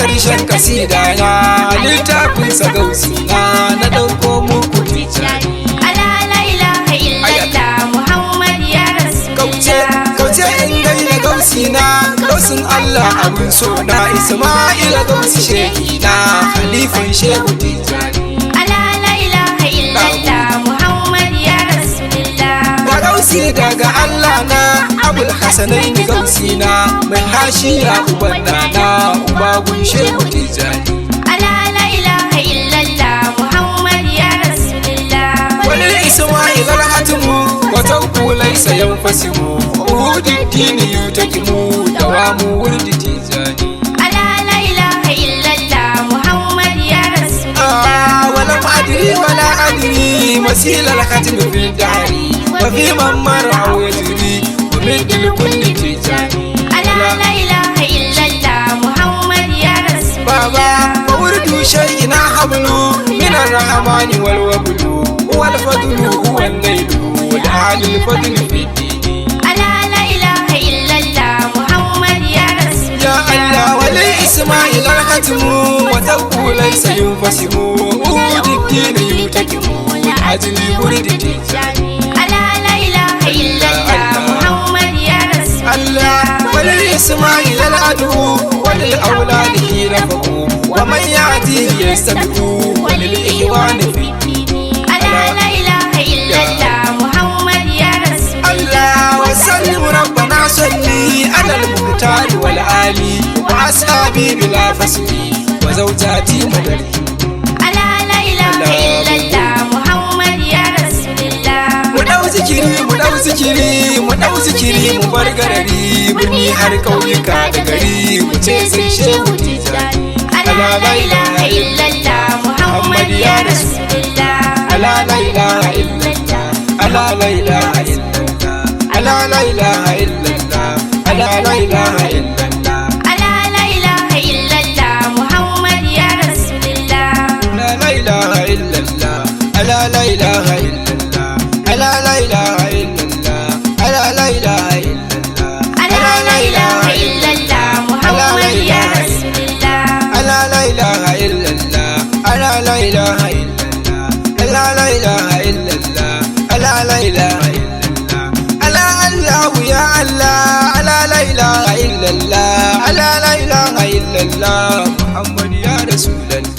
karshen kasida na littafin sa gausi na dauko muku tijani. ala la ilaha illallah Muhammad ya Rasulullah. Kauce in gaida gausi na gausin Allah abin so na Isma'ila gausi shehi na khalifan shehu tijani. ala la ilaha illallah Muhammad ya Rasulullah. Da gausi daga Allah na Abul Hasanaini gausi na mai hashiya uban na ubagun shehu tijani. ala la ilaha illallah Muhammad ya Rasulullah. Wani Isma'il al-Hatimu wata kulai sayan fasimu uhudin dini yutakimu dawamu wurdi tijani. ala la ilaha illallah Muhammad ya Rasulullah. wala adri wala adri masil al-Hatim fi dari wa fi man mara wajri wa min kulli tijani. ala la ilaha illallah Muhammad ya Rasulullah. baba wurdu shay'ina hablu min ar-rahmani wal wablu wal fadlu huwa al-laylu wal alil fadlu fi dini. ala la ilaha illallah Muhammad ya Rasulullah. يا الله ولي إسماعيل الختم وتوكو ليس ينفسم أود الدين يتكم لأجل ورد تجاني. ala la ilaha illallah Muhammad ya Rasulullah. الله ولي إسماعيل العدو وللأولاد رفقوا ومن يأتيه يستبقوا وللإخوان في الدين. ala la ilaha illallah Muhammad ya Rasulullah. الله وسلم ربنا صلي على المختار والآلي وأصحابي بلا فصل وزوجاتي مدري. ala la ilaha illallah Muhammad ya Rasulullah. mu dau zikiri mu bar garari birni har kauyuka da gari mu ce sai shehu tijani. ala la ilaha illallah Muhammad ya Rasulullah. ala la ilaha illallah ala la ilaha illallah ala la ilaha illallah ala la ilaha illallah ala la ilaha illallah Muhammad ya Rasulullah. ala la ilaha illallah ala la ilaha illallah ala la ilaha illallah ala la ilaha illallah ala la ilaha illallah Muhammad ya Rasulullah. ala la ilaha illallah ala la ilaha illallah ala la ilaha illallah ala la ilaha illallah ala Allah ya Allah ala la ilaha illallah ala la ilaha illallah Muhammad ya Rasulullah.